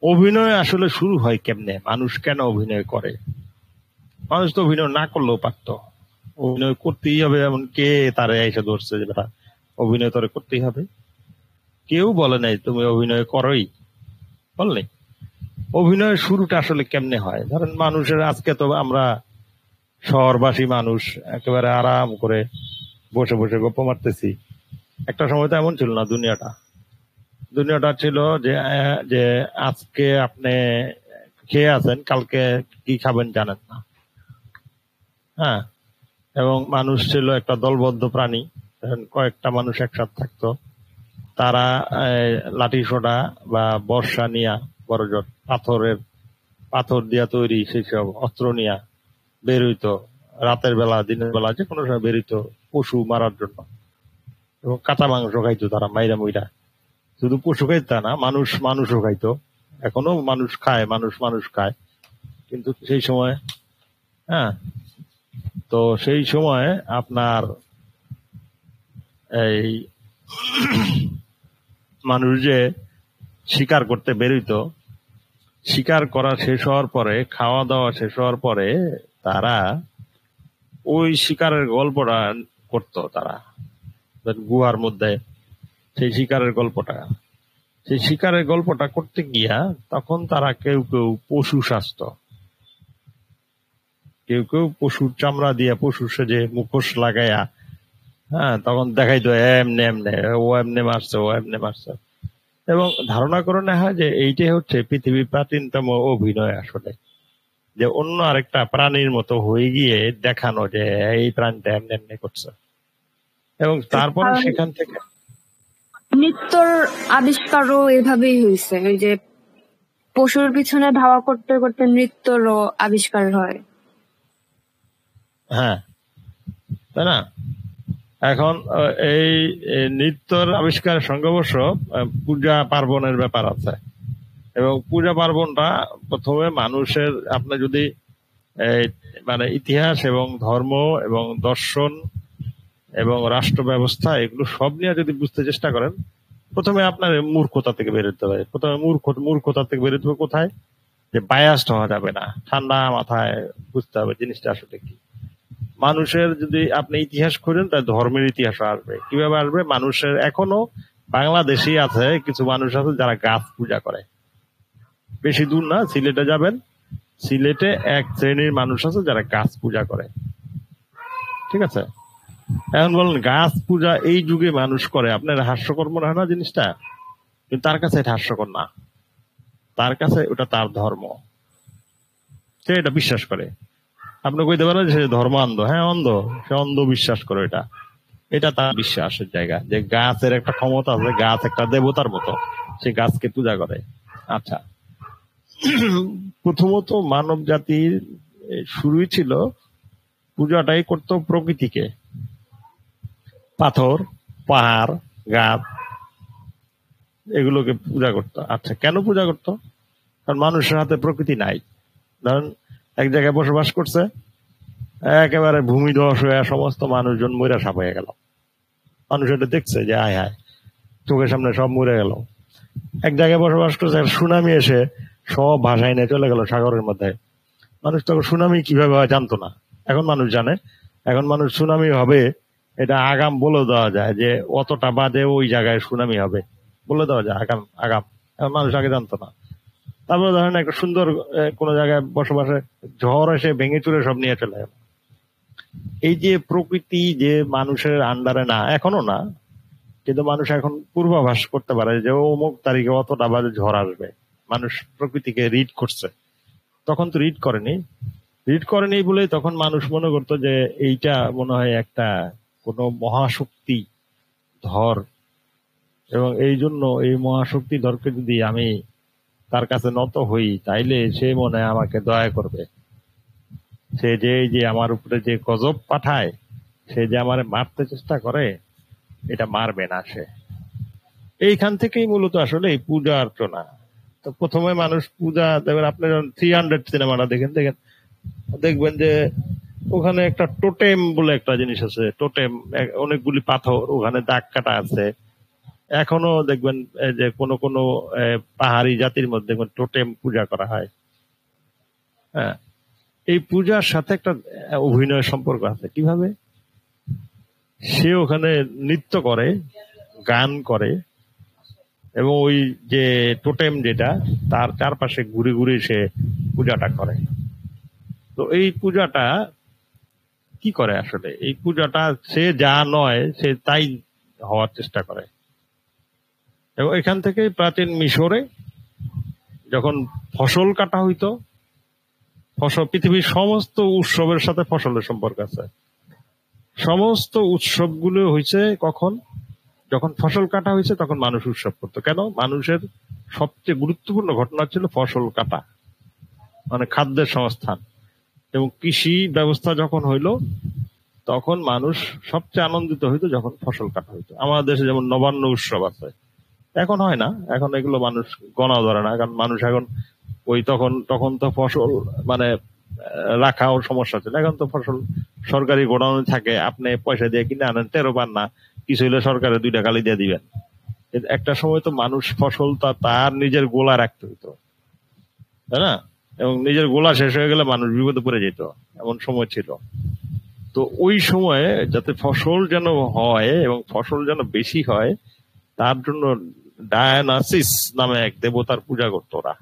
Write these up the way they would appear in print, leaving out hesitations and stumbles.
অভিনয় আসলে শুরু হয় কেমনে, মানুষ কেন অভিনয় করে? মানুষ তো অভিনয় না করলেও পারতো, অভিনয় করতেই হবে এমন কে তারে এসে ধরছে যে বেটা অভিনয় তোরে করতেই হবে? কেউ বলে নাই তুমি অভিনয় করোই, বললে। অভিনয়ের শুরুটা আসলে কেমনে হয়? ধরেন মানুষের আজকে তো আমরা শহরবাসী মানুষ একেবারে আরাম করে বসে বসে গপ্প মারতেছি। একটা সময় তো এমন ছিল না দুনিয়াটা। দুনিয়াটা ছিল যে যে আজকে আপনি খেয়ে আছেন, কালকে কি খাবেন জানেন না। হ্যাঁ, এবং মানুষ ছিল একটা দলবদ্ধ প্রাণী। কয়েকটা মানুষ একসাথে থাকতো, তারা লাঠি সোটা বা বর্ষা নিয়া, বড়জোর পাথর দিয়া তৈরি সেই সব অস্ত্র নিয়া বের হইতো। রাতের বেলা দিনের বেলা যে কোনো সময় বের হইতো পশু মারার জন্য, এবং কাঁচা মাংস খাইতো তারা মাইরা মুইরা। শুধু পশু খাইতো তা না, মানুষও খাইতো। এখনো মানুষ খায়, মানুষ খায়, কিন্তু সেই সময়, হ্যাঁ, তো সেই সময় আপনার এই মানুষ যে শিকার করতে বেরোইতো, শিকার করা শেষ হওয়ার পরে, খাওয়া দাওয়া শেষ হওয়ার পরে তারা ওই শিকারের গল্পটা করতো। তারা গুহার মধ্যে সেই শিকারের গল্পটা করতে গিয়া তখন তারা কেউ কেউ পশু সাজতো, কেউ কেউ পশুর চামড়া দিয়া পশু সেজে মুখোশ লাগাইয়া, হ্যাঁ, তখন দেখাইতো এমনে এমনে ও এমনে মারছে, ও এমনে মারছে। এবং ধারণা করে নেওয়া হয় যে এইটাই হচ্ছে পৃথিবীর প্রাচীনতম অভিনয় আসলে, যে অন্য আরেকটা প্রাণীর মতো হয়ে গিয়ে দেখানো যে এই প্রাণীটা এমনি এমনি করছে। এবং তারপরে সেখান থেকে নৃত্যর আবিষ্কারও এভাবেই হয়েছে, ওই যে পশুর পিছনে ধাওয়া করতে করতে নৃত্যরও আবিষ্কার হয়। হ্যাঁ, তাই না? এখন এই নৃত্যর আবিষ্কারের সঙ্গে অবশ্য পূজা পার্বণের ব্যাপার আছে। এবং পূজা পার্বণটা প্রথমে মানুষের, আপনি যদি মানে ইতিহাস এবং ধর্ম এবং দর্শন এবং রাষ্ট্র ব্যবস্থা এগুলো সব নিয়ে যদি বুঝতে চেষ্টা করেন, প্রথমে আপনার মূর্খতা থেকে বেরোতে হবে। প্রথমে মূর্খতা থেকে বেরোতে হবে কোথায়? যে বায়াসড হওয়া যাবে না, ঠান্ডা মাথায় বুঝতে হবে জিনিসটা আসলে কি। মানুষের যদি আপনি ইতিহাস খোঁজেন, তাই ধর্মের ইতিহাস আসবে। কিভাবে আসবে? মানুষের এখনো বাংলাদেশেই আছে কিছু মানুষ আছে যারা গাছ পূজা করে। বেশি দূর না, সিলেটে যাবেন, সিলেটে এক শ্রেণীর মানুষ আছে যারা গাছ পূজা করে। ঠিক আছে? এখন বলেন গাছ পূজা এই যুগে মানুষ করে, আপনার হাস্যকর মনে হয় না জিনিসটা? কিন্তু তার কাছে এটা হাস্যকর না, তার কাছে ওটা তার ধর্ম, সে এটা বিশ্বাস করে। আপনি কইতে পারেন যে সে ধর্ম অন্ধ, হ্যাঁ অন্ধ, সে অন্ধ বিশ্বাস করে। এটা তার বিশ্বাসের জায়গা, যে গাছের একটা ক্ষমতা আছে, গাছ একটা দেবতার মতো, সে গাছকে পূজা করে। আচ্ছা, প্রথমত মানব জাতির শুরুই ছিল পূজাটাই করতো প্রকৃতিকে, পাথর, পাহাড়, গাছ, এগুলোকে পূজা করতো। আচ্ছা, কেন পূজা করতো? কারণ মানুষের হাতে প্রকৃতি নাই। ধরেন এক জায়গায় বসবাস করছে, একেবারে ভূমিধস হয়ে সমস্ত মানুষজন মইরা সাপ হয়ে গেল। মানুষ এটা দেখছে যে আয় হায়, চোখের সামনে সব মরে গেল। এক জায়গায় বসবাস করছে, সুনামি এসে সব ভাষায় নিয়ে চলে গেল সাগরের মধ্যে। মানুষ তখন সুনামি কিভাবে হয় জানতো না, এখন মানুষ জানে। এখন মানুষ সুনামি হবে এটা আগাম বলে দেওয়া যায়, যে অতটা বাদে ওই জায়গায় সুনামি হবে, বলে দেওয়া যায় আগাম আগাম। এখন মানুষ আগে জানতো না। তারপরে ধরেন একটা সুন্দর কোনো জায়গায় বসবাসে ঝড় এসে ভেঙে চুরে সব নিয়ে চলে গেল। এই যে প্রকৃতি যে মানুষের আন্ডারে না, এখনো না, কিন্তু মানুষ এখন পূর্বাভাস করতে পারে যে অমুক তারিখে অতটা বাজে ঝড় আসবে। মানুষ প্রকৃতিকে রিড করছে, তখন তো রিড করেনি বলে তখন মানুষ মনে করতো যে এইটা মনে হয় একটা কোনো মহাশক্তি ধর, এবং এই জন্য এই মহাশক্তি ধরকে যদি আমি তার কাছে নত হই, তাইলে সে মনে হয় আমাকে দয়া করবে। সে যে আমার উপরে যে গজব পাঠায়, সে যে আমার মারতে চেষ্টা করে, এটা মারবে না সে। এইখান থেকেই মূলত আসলে এই পূজা অর্চনা। তো প্রথমে মানুষ পূজা, দেখবেন আপনি যখন 300 সিনেমাটা দেখবেন যে ওখানে একটা টোটেম বলে একটা জিনিস আছে। টোটেম অনেকগুলি পাথর, ওখানে দাগ কাটা আছে, এখনো দেখবেন যে কোন কোন পাহাড়ি জাতির মধ্যে দেখবেন টোটেম পূজা করা হয়। হ্যাঁ, এই পূজার সাথে একটা অভিনয় সম্পর্ক আছে। কিভাবে? সে ওখানে নৃত্য করে, গান করে, এবং ওই যে টোটেম যেটা তার চারপাশে ঘুরে ঘুরে সে পূজাটা করে। তো এই পূজাটা কি করে আসলে? এই পূজাটা সে যা নয় সে তাই হওয়ার চেষ্টা করে। এবং এখান থেকে প্রাচীন মিশরে যখন ফসল কাটা হইতো, পৃথিবীর সমস্ত উৎসবের সাথে ফসলের সম্পর্ক আছে। সমস্ত উৎসবগুলো হয়েছে কখন? যখন ফসল কাটা হয়েছে তখন মানুষ উৎসব করতো। কেন? মানুষের সবচেয়ে গুরুত্বপূর্ণ ঘটনা ছিল ফসল কাটা, মানে খাদ্যের সংস্থান। এবং কৃষি ব্যবস্থা যখন হইলো তখন মানুষ সবচেয়ে আনন্দিত হইতো যখন ফসল কাটা হইতো। আমাদের দেশে যেমন নবান্ন উৎসব আছে, এখন হয় না, এখন এগুলো মানুষ গণা ধরে না, কারণ মানুষ এখন ওই তখন তখন তো ফসল মানে রাখাও সমস্যা ছিল। এখন তো ফসল সরকারি গোডাউনে থাকে, আপনি পয়সা দিয়ে কিনে আনেন, টেরও পান না, কিছু হইলে সরকারের 2 টাকা দিয়ে দিবেন। একটা সময় তো মানুষ ফসল তার নিজের গোলা রাখতে হইতো, তাই না? এবং নিজের গোলা শেষ হয়ে গেলে মানুষ বিপদে পড়ে যেত, এমন সময় ছিল। তো ওই সময়ে যাতে ফসল যেন হয় এবং ফসল যেন বেশি হয়, তার জন্য ডায়ানাসিস নামে এক দেবতার পূজা করতো ওরা,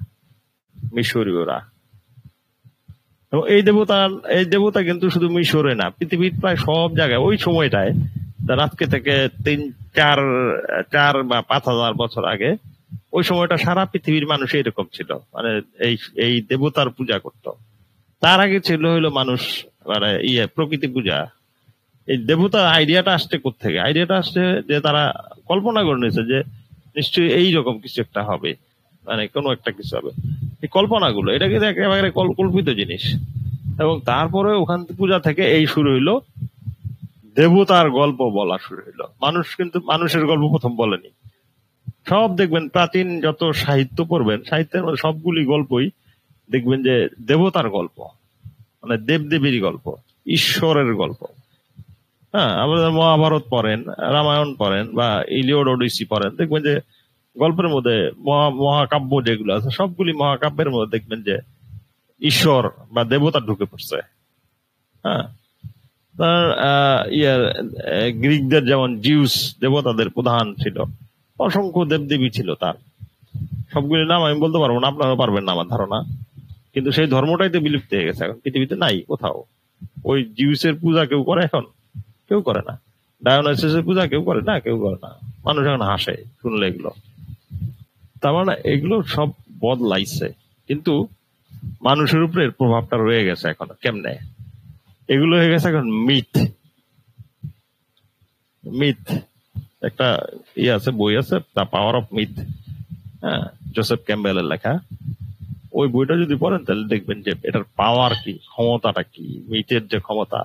মিশরীয়রা। এবং এই দেবতা কিন্তু শুধু মিশরে না, পৃথিবীর প্রায় সব জায়গায় ওই সময়টায়, তার আজকে থেকে 4 বা 5,000 বছর আগে, ওই সময়টা সারা পৃথিবীর মানুষ এরকম ছিল, মানে এই দেবতার পূজা করত। তার আগে ছিল হইলো মানুষ মানে প্রকৃতি পূজা। এই দেবতার আইডিয়াটা আসছে কোত্থেকে? আইডিয়াটা আসছে যে তারা কল্পনা করে নিয়েছে যে নিশ্চয়ই এইরকম কিছু একটা হবে, মানে কোনো একটা কিছু হবে। এই কল্পনাগুলো, এটা কিন্তু একেবারে কল্পিত জিনিস। এবং তারপরে ওখান পূজা থেকে এই শুরু হইলো, দেবতার গল্প বলা শুরু হইলো। মানুষ কিন্তু মানুষের গল্প প্রথম বলেনি। সব দেখবেন প্রাচীন যত সাহিত্য পড়বেন, সাহিত্যের মধ্যে সবগুলি গল্পই দেখবেন যে দেবতার গল্প, মানে দেবদেবীর গল্প, ঈশ্বরের গল্প। হ্যাঁ, আমাদের মহাভারত পড়েন, রামায়ণ পড়েন, বা ইলিয়ড ওডিসি পড়েন, দেখবেন যে গল্পের মধ্যে মহাকাব্য যেগুলো আছে সবগুলি মহাকাব্যের মধ্যে দেখবেন যে ঈশ্বর বা দেবতা ঢুকে পড়ছে। হ্যাঁ, গ্রিকদের যেমন জিউস দেবতাদের প্রধান ছিল, অসংখ্য দেবদেবী ছিল তার। সবগুলি নাম আমি বলতে পারবো না, আপনারাও পারবেন না আমার ধারণা। কিন্তু সেই ধর্মটাই তো বিলুপ্ত হয়ে গেছে, এখন পৃথিবীতে নাই কোথাও। ওই জিউসের পূজা কেউ করে এখন? কেউ করে না। ডায়োনাইসিসের পূজা কেউ করে না, কেউ করে না। মানুষ এখন হাসে শুনলে এগুলো। তার মানে এগুলো সব বদলাইছে, কিন্তু মানুষের উপরে এর প্রভাবটা রয়ে গেছে এখন। কেমনে? এগুলো হয়ে গেছে এখন মিথ। মিথ একটা আছে, বই আছে, দ্য পাওয়ার অফ মিথ, হ্যাঁ, জোসেফ ক্যাম্বেলের লেখা। ওই বইটা যদি পড়েন তাহলে দেখবেন যে এটার পাওয়ার কি, ক্ষমতাটা কি, মিথের যে ক্ষমতা।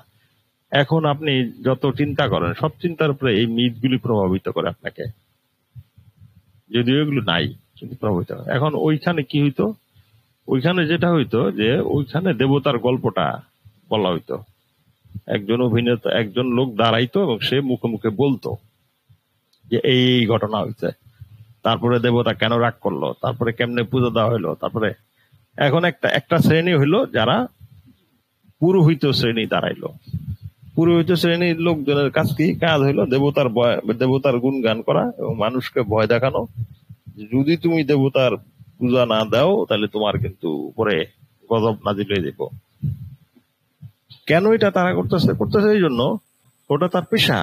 এখন আপনি যত চিন্তা করেন, সব চিন্তার উপরে এই মিথগুলি প্রভাবিত করে আপনাকে, যদিও এগুলো নাই কিন্তু প্রভাবিত করে। এখন ওইখানে কি হইতো? ওইখানে যেটা হইতো যে ওইখানে দেবতার গল্পটা বলা হইতো। একজন অভিনেতা, একজন লোক দাঁড়াইতো এবং সে মুখে মুখে বলতো যে এই ঘটনা হয়েছে, তারপরে দেবতা কেন রাগ করলো, তারপরে কেমনে পুজো দেওয়া হইলো। তারপরে এখন একটা শ্রেণী হইলো যারা পুরোহিত শ্রেণী দাঁড়াইলো। পুরোহিত শ্রেণীর লোকজনের কাজ কি কাজ হইলো? দেবতার গুণগান করা এবং মানুষকে ভয় দেখানো, যদি তুমি দেবতার পূজা না দাও তাহলে তোমার কিন্তু উপরে গজব নাজিল হয়ে যাবো। কেন এটা তারা করতেছে এই জন্য, ওটা তার পেশা।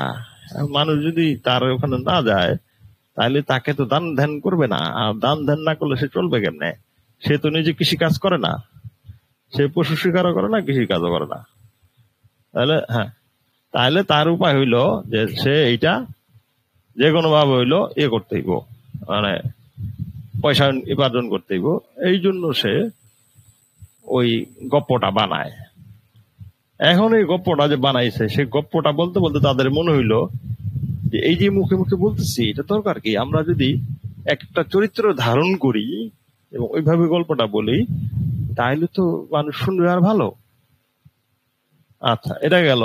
মানুষ যদি তার ওখানে না যায় তাহলে তাকে তো দান ধ্যান করবে না, আর দান ধ্যান না করলে সে চলবে কেমনে? সে তো নিজে কৃষি কাজ করে না, সে পশু শিকারও করে না, কৃষি কাজও করে না। তাহলে তার উপায় হইলো যে সে এইটা যে কোনো ভাবে হইলো করতে হইব, মানে পয়সা উপার্জন করতে হইব। এই জন্য সে ওই গপ্পটা বানায়। এখন এই গপ্পটা যে বানাইছে, সে গপ্পটা বলতে বলতে তাদের মনে হইলো যে এই যে মুখে মুখে বলতেছি, এটা দরকার কি, আমরা যদি একটা চরিত্র ধারণ করি এবং ওইভাবে গল্পটা বলি তাহলে তো মানুষ শুনবে আর ভালো। আচ্ছা, এটা গেল।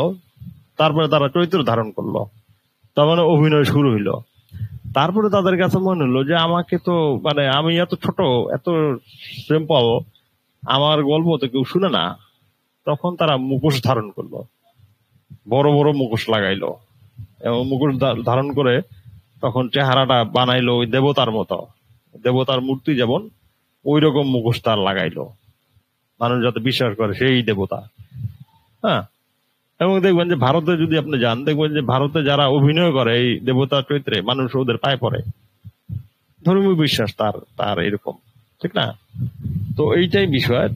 তারপরে তারা চরিত্র ধারণ করলো, তার মানে অভিনয় শুরু হইলো। তারপরে তাদের কাছে মনে হলো যে আমাকে তো মানে আমি এত ছোট, এত সিম্পল, আমার গল্প তো কেউ শুনে না। তখন তারা মুখোশ ধারণ করলো, বড় বড় মুখোশ লাগাইলো, এবং মুখোশ ধারণ করে তখন চেহারাটা বানাইলো ওই দেবতার মতো, দেবতার মূর্তি যেমন ওই রকম মুখোশ তার লাগাইলো, মানুষ যাতে বিশ্বাস করে সেই দেবতা। হ্যাঁ, এবং দেখবেন যে ভারতে যদি আপনি যান, দেখবেন যে ভারতে যারা অভিনয় করে এই দেবতা চরিত্রে, মানুষ ওদের পায়ে পড়ে, ধর্মীয় বিশ্বাস তার তার এরকম, ঠিক না? তো এইটাই বিষয়।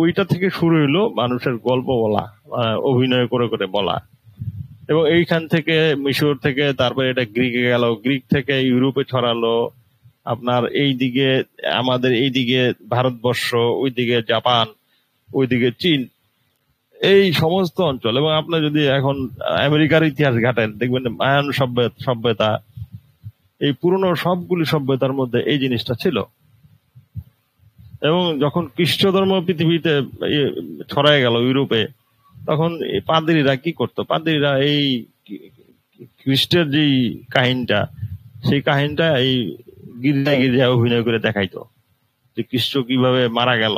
ওইটা থেকে শুরু হইলো মানুষের গল্প বলা, অভিনয় করে করে বলা, এবং এইখান থেকে মিশর থেকে তারপরে এটা গ্রিকে গেল, গ্রিক থেকে ইউরোপে ছড়ালো, আপনার এইদিকে আমাদের এইদিকে ভারতবর্ষ, ওইদিকে জাপান, ওইদিকে চীন, এই সমস্ত অঞ্চল। এবং আপনি যদি এখন আমেরিকার ইতিহাস ঘাটেন, দেখবেন মায়ান সভ্যতা, এই পুরনো সবগুলি সভ্যতার মধ্যে এই জিনিসটা ছিল। এবং যখন খ্রিস্ট ধর্ম পৃথিবীতে ছড়ায় গেল ইউরোপে, তখন পাদ্রীরা কি করতো, পাদ্রীরা এই খ্রিস্টের যে কাহিনীটা, সেই কাহিনীটা এই গির্জায় গির্জায় অভিনয় করে দেখাইতো, যে খ্রিস্ট কিভাবে মারা গেল,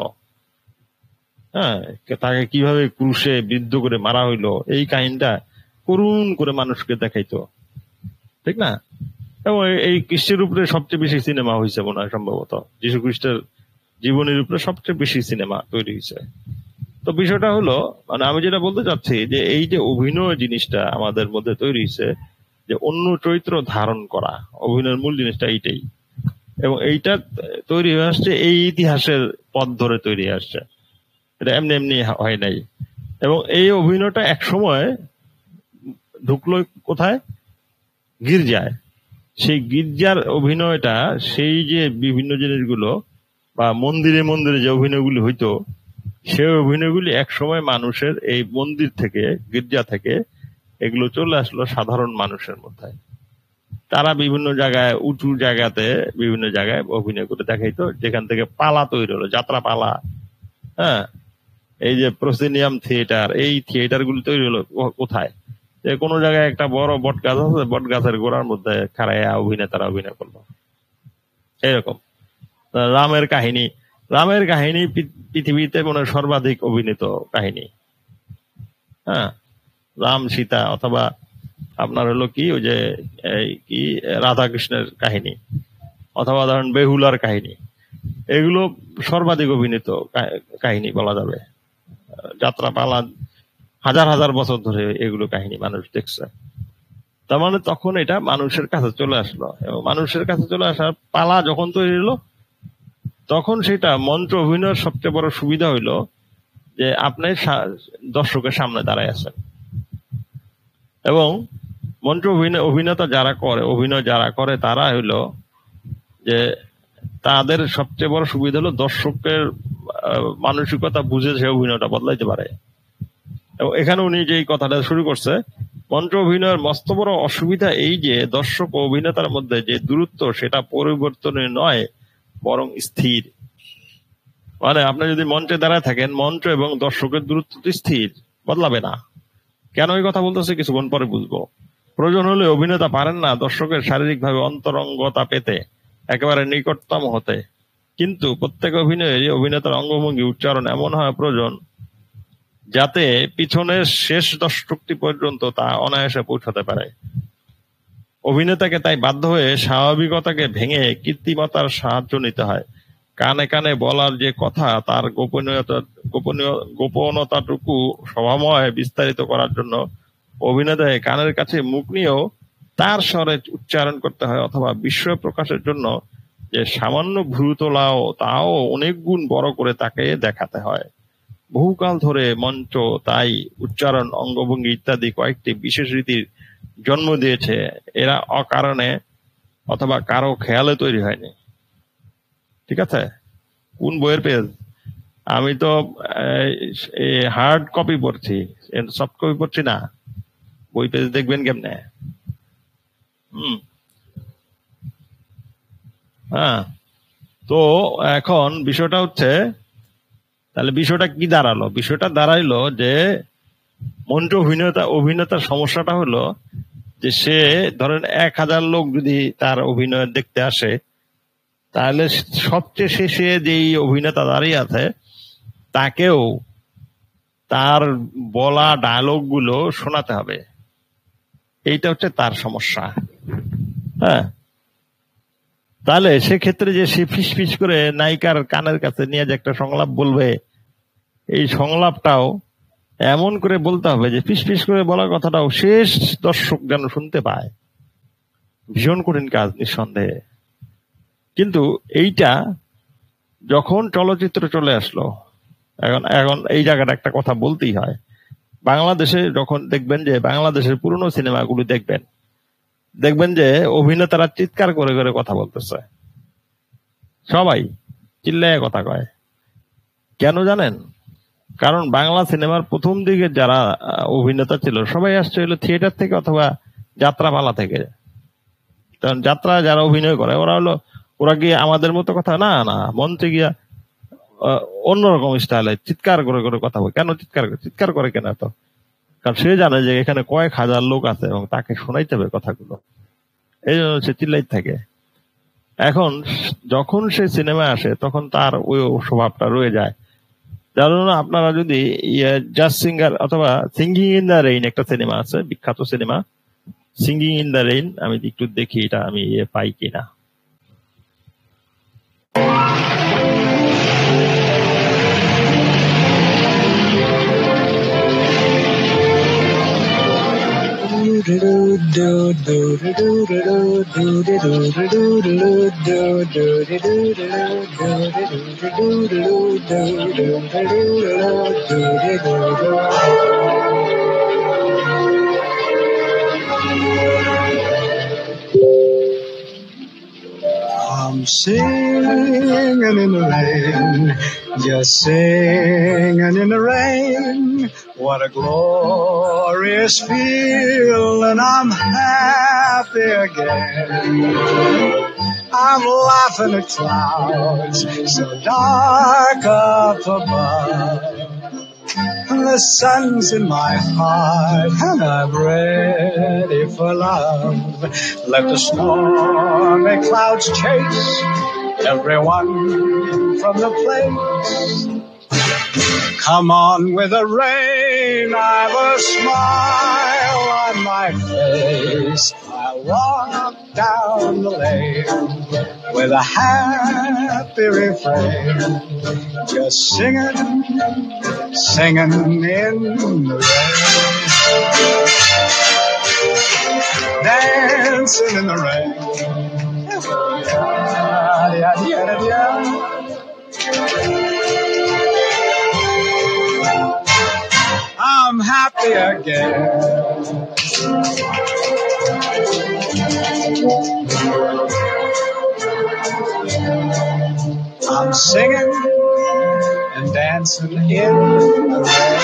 হ্যাঁ, তাকে কিভাবে ক্রুশে বিদ্ধ করে মারা হইলো, এই কাহিনীটা করুণ করে মানুষকে দেখাইতো, ঠিক না? এবং এই খ্রিস্টের উপরে সবচেয়ে বেশি সিনেমা হয়েছে মনে হয়, সম্ভবত যীশু খ্রিস্টের জীবনের উপরে সবচেয়ে বেশি সিনেমা তৈরি হয়েছে। তো বিষয়টা হলো, মানে আমি যেটা বলতে চাচ্ছি, যে এই যে অভিনয় জিনিসটা আমাদের মধ্যে তৈরি হয়েছে, যে অন্য চরিত্র ধারণ করা, অভিনয়ের মূল জিনিসটা এইটাই। এবং এইটা তৈরি হয়ে আসছে এই ইতিহাসের পথ ধরে তৈরি হয়ে আসছে, এটা এমনি এমনি হয় নাই। এবং এই অভিনয়টা এক সময় ঢুকলো কোথায়? গির্জায়। সেই গির্জার অভিনয়টা, সেই যে বিভিন্ন জিনিসগুলো বা মন্দিরে মন্দিরে যে অভিনয়গুলি হইতো, সেই অভিনয়গুলি এক সময় মানুষের এই মন্দির থেকে, গির্জা থেকে এগুলো চলে আসলো সাধারণ মানুষের মধ্যে। তারা বিভিন্ন জায়গায়, উঁচু জায়গাতে বিভিন্ন জায়গায় অভিনয় করে দেখাইতো, যেখান থেকে পালা তৈরি হলো, যাত্রা পালা। হ্যাঁ, এই যে প্রসিনিয়াম থিয়েটার, এই থিয়েটার গুলি তৈরি হলো কোথায়? যে কোনো জায়গায় একটা বড় বট গাছ আছে, বট গাছের গোড়ার মধ্যে খাড়াইয়া অভিনেতারা অভিনয় করলো, এরকম। রামের কাহিনী, রামের কাহিনী পৃথিবীতে মনে হয় সর্বাধিক অভিনীত কাহিনী। হ্যাঁ, রাম সীতা, অথবা আপনার হলো কি ওই যে কি রাধা কৃষ্ণের কাহিনী, অথবা ধরেন বেহুলার কাহিনী, এগুলো সর্বাধিক অভিনীত কাহিনী বলা যাবে। যাত্রা পালা হাজার হাজার বছর ধরে এগুলো কাহিনী মানুষ দেখছে। তার মানে তখন এটা মানুষের কাছে চলে আসলো, এবং মানুষের কাছে চলে আসার পালা যখন তৈরি হলো, তখন সেটা মঞ্চ অভিনয়ের সবচেয়ে বড় সুবিধা হইলো যে আপনি দর্শকের সামনে দাঁড়ায় আছেন, এবং মঞ্চ অভিনেতা যারা করে, অভিনয় যারা করে, তারা হইলো যে তাদের সবচেয়ে বড় সুবিধা হলো দর্শকের মানসিকতা বুঝে সে অভিনয়টা বদলাইতে পারে। এবং এখানে উনি যে কথাটা শুরু করছে, মঞ্চ অভিনয়ের মস্ত বড় অসুবিধা এই যে দর্শক ও অভিনেতার মধ্যে যে দূরত্ব, সেটা পরিবর্তনের নয়, বরং স্থির। মানে আপনি যদি মঞ্চে দাঁড়ায় থাকেন, মঞ্চ এবং দর্শকের দূরত্ব স্থির, বদলাবে না। কেন এই কথা বলতেছে কিছুক্ষণ পরে বুঝবো। প্রয়োজন হলে অভিনেতা পারেন না দর্শকের শারীরিকভাবে অন্তরঙ্গতা পেতে, একেবারে নিকটতম হতে, কিন্তু প্রত্যেক অভিনয়েরই অভিনেতার অঙ্গভঙ্গি, উচ্চারণ এমন হওয়া প্রয়োজন যাতে পিছনের শেষ দর্শকটি পর্যন্ত তা অনায়াসে পৌঁছাতে পারে। অভিনেতাকে তাই বাধ্য হয়ে স্বাভাবিকতাকে ভেঙে কৃত্রিমতার সাহায্য নিতে হয়। কানে কানে বলার যে কথা, তার গোপনতাটুকু সভাময় বিস্তারিত করার জন্য অভিনেতাকে কানের কাছে মুখ নিয়েও তার স্বরে উচ্চারণ করতে হয়, অথবা বিস্ময় প্রকাশের জন্য যে সামান্য ভ্রু তোলাও, তাও অনেক গুণ বড় করে তাকে দেখাতে হয়। বহুকাল ধরে মঞ্চ তাই উচ্চারণ, অঙ্গভঙ্গি ইত্যাদি কয়েকটি বিশেষ রীতির জন্ম দিয়েছে। এরা অকারণে অথবা কারো খেয়ালে তৈরি হয়নি। ঠিক আছে? কোন বইয়ের পেজ? আমি তো হার্ড কপি পড়ছি, সফট কপি পড়ছি না। বই পেজ দেখবেন কেমনে? হ্যাঁ, তো এখন বিষয়টা হচ্ছে, তাহলে বিষয়টা কি দাঁড়ালো? বিষয়টা দাঁড়াইলো যে মঞ্চ অভিনেতার সমস্যাটা হলো যে সে ধরেন 1000 লোক যদি তার অভিনয় দেখতে আসে, তাহলে সবচেয়ে শেষে যেই অভিনেতা দাঁড়িয়ে আছে তাকেও তার বলা ডায়লগ গুলো শোনাতে হবে। এইটা হচ্ছে তার সমস্যা। হ্যাঁ, তাহলে সেক্ষেত্রে যে সে ফিস ফিস করে নায়িকার কানের কাছে নিয়ে যে একটা সংলাপ বলবে, এই সংলাপটাও এমন করে বলতে হবে যে ফিস ফিস করে বলা কথাটাও শেষ দর্শক যেন শুনতে পায়। ভীষণ কঠিন কাজ নিঃসন্দেহে। কিন্তু এইটা যখন চলচ্চিত্র চলে আসলো, এখন এখন এই জায়গাটা একটা কথা বলতেই হয়। বাংলাদেশে যখন দেখবেন যে বাংলাদেশের পুরনো সিনেমাগুলো দেখবেন যে অভিনেতারা চিৎকার করে করে কথা বলতেছে, সবাই চিল্লায় কথা কয়। কেন জানেন? কারণ বাংলা সিনেমার প্রথম দিকে যারা অভিনেতা ছিল সবাই আসছে হলো থিয়েটার থেকে অথবা যাত্রাপালা থেকে। কারণ যাত্রা যারা অভিনয় করে ওরা গিয়ে আমাদের মতো কথা না, মঞ্চে গিয়া অন্যরকম স্টাইলে চিৎকার করে করে কথা বলে। কেন চিৎকার করে কেন? তো কারণ সে জানে যে এখানে কয়েক হাজার লোক আছে এবং তাকে শোনাইতে হবে কথাগুলো, এই জন্য সে চিল্লাই থাকে। এখন যখন সে সিনেমা আসে তখন তার ওই স্বভাবটা রয়ে যায়। যার জন্য আপনারা যদি জাস্ট সিঙ্গার অথবা সিঙ্গিং ইন দ্য রেইন, একটা সিনেমা আছে বিখ্যাত cinema singing in the rain, আমি একটু দেখি এটা আমি পাই কিনা। I'm singing in the rain, just singing in the rain. What a glorious feeling, I'm happy again. I'm laughing at clouds so dark up above. The sun's in my heart and I'm ready for love. Let the stormy clouds chase everyone from the place. Come on with the rain, I've a smile on my face. I'll walk down the lane with a happy refrain, just singing in the rain, dancing in the rain. I'm happy again. I'm singing and dancing in the rain.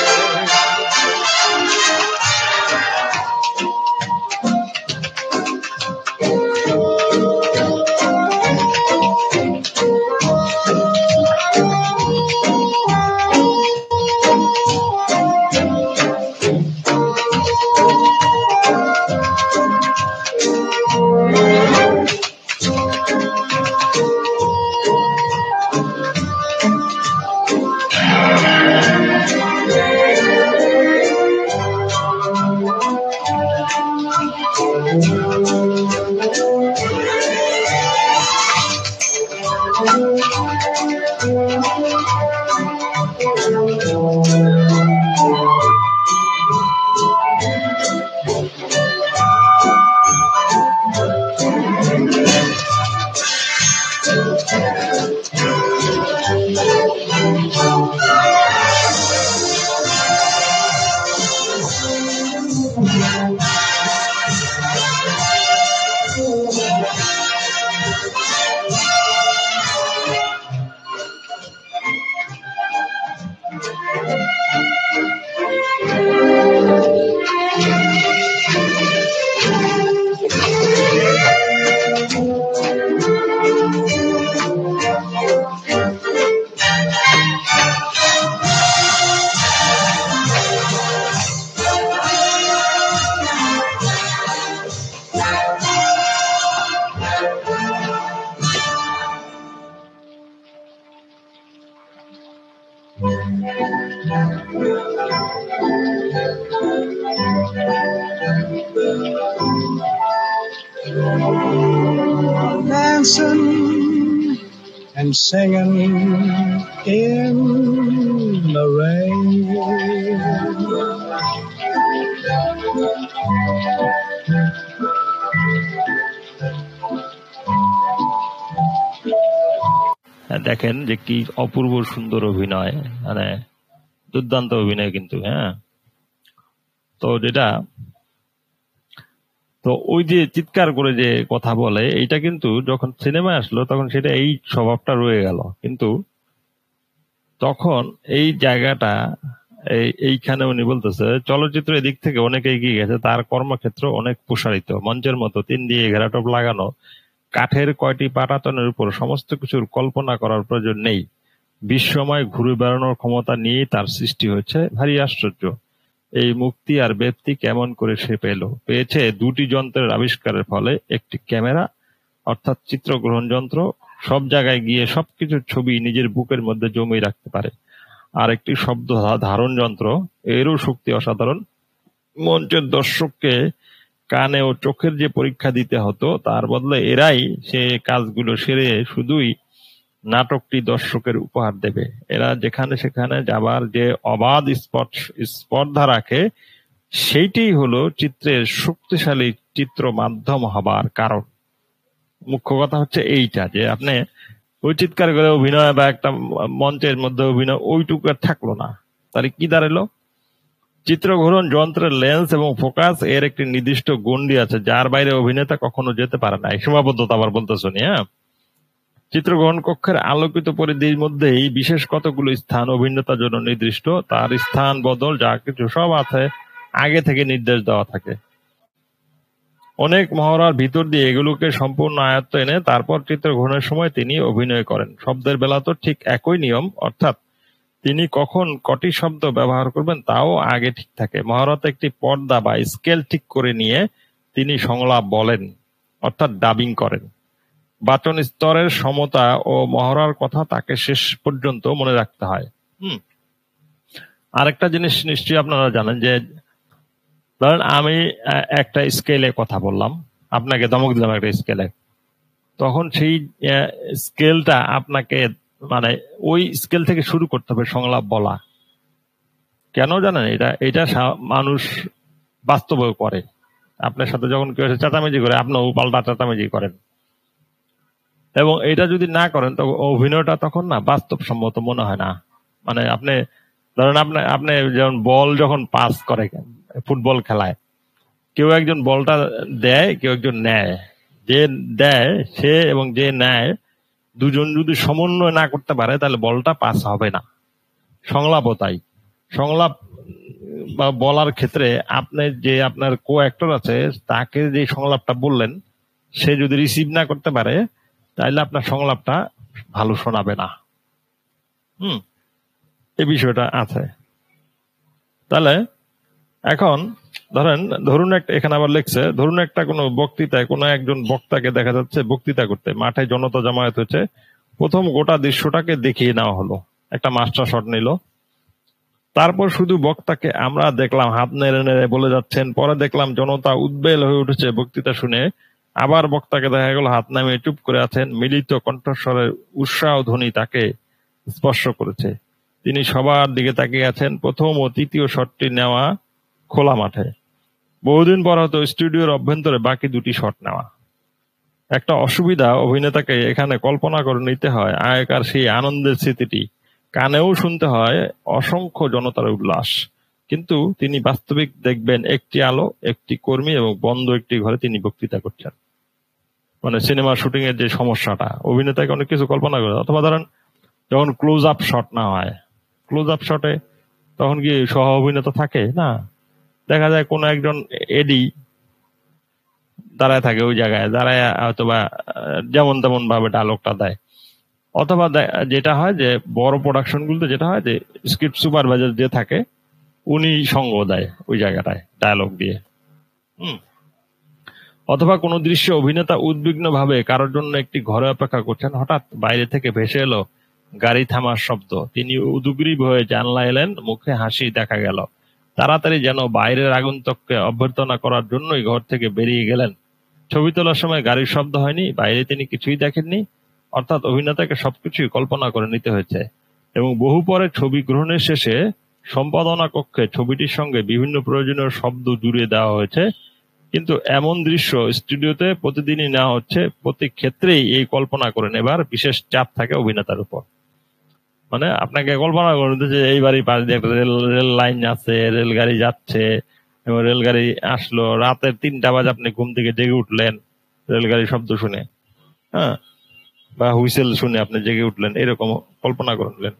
dancing and singing in the rain. দেখেন যে কি অপূর্ব সুন্দর অভিনয়, মানে দুর্দান্ত অভিনয় কিন্তু। হ্যাঁ, তো যেটা তো ওই যে চিৎকার করে যে কথা বলে, এইটা কিন্তু যখন সিনেমা আসলো তখন সেটা এই স্বভাবটা রয়ে গেল, কিন্তু তখন এই জায়গাটা এইখানে উনি বলতেছে চলচ্চিত্র এদিক থেকে অনেক এগিয়ে গেছে, তার কর্মক্ষেত্র অনেক প্রসারিত, মঞ্চের মতো 3 দিয়ে ঘেরাটোপ লাগানো কাঠের কয়টি পাটাতনের উপর সমস্ত কিছুর কল্পনা করার প্রয়োজন নেই, বিশ্বময় ঘুরে বেড়ানোর ক্ষমতা নিয়ে তার সৃষ্টি হয়েছে। ভারী আশ্চর্য এই মুক্তি আর ব্যক্তি কেমন করে সে পেয়েছে 2টি যন্ত্রের আবিষ্কারের ফলে। একটি ক্যামেরা অর্থাৎ চিত্রগ্রহণ যন্ত্র, সব জায়গায় গিয়ে সবকিছুর ছবি নিজের বুকের মধ্যে জমিয়ে রাখতে পারে, আর একটি শব্দ ধারণ যন্ত্র, এরও শক্তি অসাধারণ। মঞ্চের দর্শককে কানে ও চোখের যে পরীক্ষা দিতে হতো তার বদলে এরাই সে কাজগুলো সেরে শুধুই নাটকটি দর্শকের উপহার দেবে। এরা যেখানে সেখানে যাবার যে অবাধ স্পর্ধা রাখে, সেইটাই হলো চিত্রের শক্তিশালী চিত্র মাধ্যম হবার কারণ। মুখ্য কথা হচ্ছে এইটা, যে আপনি ওই চিৎকার করে অভিনয় বা একটা মঞ্চের মধ্যে অভিনয় ওইটুকু আর থাকলো না, তাহলে কি দাঁড়ালো? চিত্রগ্রহণ যন্ত্রের লেন্স এবং ফোকাস এর একটি নির্দিষ্ট গণ্ডি আছে, যার বাইরে অভিনেতা কখনো যেতে পারে না। এই সীমাবদ্ধতা আবার বলতে শুনি। হ্যাঁ, চিত্রগ্রহণ কক্ষের আলোকিত পরিধির মধ্যেই বিশেষ কতগুলো স্থান অভিনেতার জন্য নির্দিষ্ট, তার স্থান বদল যা কিছু সব আছে আগে থেকে নির্দেশ দেওয়া থাকে। অনেক মহড়ার ভিতর দিয়ে এগুলোকে সম্পূর্ণ আয়ত্ত এনে তারপর চিত্রগ্রহণের সময় তিনি অভিনয় করেন। শব্দের বেলা তো ঠিক একই নিয়ম, অর্থাৎ তিনি কখন কটি শব্দ ব্যবহার করবেন তাও আগে ঠিক থাকে। মহড়াতে একটি পর্দা বা স্কেল ঠিক করে নিয়ে তিনি সংলাপ বলেন, অর্থাৎ ডাবিং করেন। বাচন স্তরের সমতা ও মহড়ার কথা তাকে শেষ পর্যন্ত মনে রাখতে হয়। আরেকটা জিনিস নিশ্চয়ই আপনারা জানেন, যে ধরেন আমি একটা স্কেলে কথা বললাম, আপনাকে ধমক দিলাম একটা স্কেলে, তখন সেই স্কেলটা আপনাকে মানে ওই স্কেল থেকে শুরু করতে হবে সংলাপ বলা। কেন জানেন? এটা মানুষ বাস্তবে করে। আপনার সাথে যখন কেউ চেঁচামেচি করে, আপনিও পাল্টা চেঁচামেচি করেন, এবং এটা যদি না করেন তখন অভিনয়টা তখন না বাস্তবসম্মত মনে হয় না। মানে আপনি ধরেন আপনি যেমন বল যখন পাস করে ফুটবল খেলায়, কেউ একজন বলটা দেয়, কেউ একজন নেয়। যে দেয় সে এবং যে নেয় দুজন যদি সমন্বয় না করতে পারে তাহলে বলটা পাস হবে না। সংলাপও তাই। সংলাপ বা বলার ক্ষেত্রে আপনি যে আপনার কো অ্যাক্টর আছে তাকে যে সংলাপটা বললেন, সে যদি রিসিভ না করতে পারে তাহলে আপনার সংলাপটা ভালো শোনাবে না। এই বিষয়টা আছে। তাহলে এখন ধরুন একটা, এখানে আবার লিখছে, ধরুন একটা কোনো বক্তৃতায় কোনো একজন বক্তাকে দেখা যাচ্ছে বক্তৃতা করতে, মাঠে জনতা জমায়েত হয়েছে। প্রথম গোটা দৃশ্যটাকে দেখিয়ে নেওয়া হলো, একটা মাস্টার শট নিল, তারপর শুধু বক্তাকে আমরা দেখলাম হাত নেড়ে নেড়ে বলে যাচ্ছেন, পরে দেখলাম জনতা উদ্বেল হয়ে উঠেছে বক্তৃতা শুনে, আবার বক্তাকে দেখা গেল হাত নামিয়ে চুপ করে আছেন। মিলিত কণ্ঠস্বরের উৎসাহ ধ্বনি তাকে স্পর্শ করেছে, তিনি সবার দিকে তাকিয়ে আছেন। প্রথম ও তৃতীয় শটটি নেওয়া খোলা মাঠে, বহুদিন পর হয়তো স্টুডিওর অভ্যন্তরে বাকি 2টি শট নেওয়া। একটা অসুবিধা, অভিনেতাকে এখানে কল্পনা করে নিতে হয় আগেকার সেই আনন্দের স্মৃতিটি, কানেও শুনতে হয় অসংখ্য জনতার উল্লাস, কিন্তু তিনি বাস্তবিক দেখবেন একটি আলো, একটি কর্মী এবং বন্ধ একটি ঘরে তিনি বক্তৃতা করছেন। মানে সিনেমা শুটিং এর যে সমস্যাটা, অভিনেতাকে অনেক কিছু কল্পনা করে। অথবা ধরেন যখন ক্লোজ আপ শট না হয়, ক্লোজ আপ শটে তখন কি সহ অভিনেতা থাকে না, দেখা যায় কোন একজন এডি দাঁড়ায় থাকে ওই জায়গায়, দাঁড়ায় হয়তোবা যেমন তেমন ভাবে ডায়লগটা দেয়। অথবা যেটা হয় যে বড় প্রোডাকশন গুলোতে যেটা হয় যে স্ক্রিপ্ট সুপারভাইজার যে থাকে উনি সঙ্গ দেয় ওই জায়গাটায় ডায়লগ দিয়ে। অথবা কোনো দৃশ্যে অভিনেতা উদ্বিগ্ন ভাবে কারোর জন্য একটি ঘরে অপেক্ষা করছেন, হঠাৎ বাইরে থেকে ভেসে এলো গাড়ি থামার শব্দ। তিনি উদগ্রীব হয়ে জানলা এলেন, মুখে হাসি দেখা গেল। তাড়াতাড়ি যেন বাইরের আগন্তুককে অভ্যর্থনা করার জন্যই ঘর থেকে বেরিয়ে গেলেন। ছবি তোলার সময় গাড়ির শব্দ হয়নি, বাইরে তিনি কিছুই দেখেননি। অর্থাৎ অভিনেতাকে সবকিছুই কল্পনা করে নিতে হয়েছে। এবং বহু পরে ছবি গ্রহণের শেষে সম্পাদনা কক্ষে ছবিটির সঙ্গে বিভিন্ন প্রয়োজনীয় শব্দ জুড়ে দেওয়া হয়েছে। কিন্তু এমন দৃশ্য স্টুডিওতে প্রতিদিনই নেওয়া হচ্ছে, প্রতি ক্ষেত্রেই এই কল্পনা করে নেবার বিশেষ চাপ থাকে অভিনেতার উপর। মানে আপনাকে কল্পনা করে নিতে যে এই বাড়ির পাশ দিয়ে একটা রেল লাইন আছে, রেলগাড়ি যাচ্ছে, এবং রেলগাড়ি আসলো, রাতের 3টা বাজে আপনি ঘুম থেকে জেগে উঠলেন রেলগাড়ির শব্দ শুনে, হ্যাঁ, বা হুইসেল শুনে আপনি জেগে উঠলেন, এরকম কল্পনা করে নিলেন।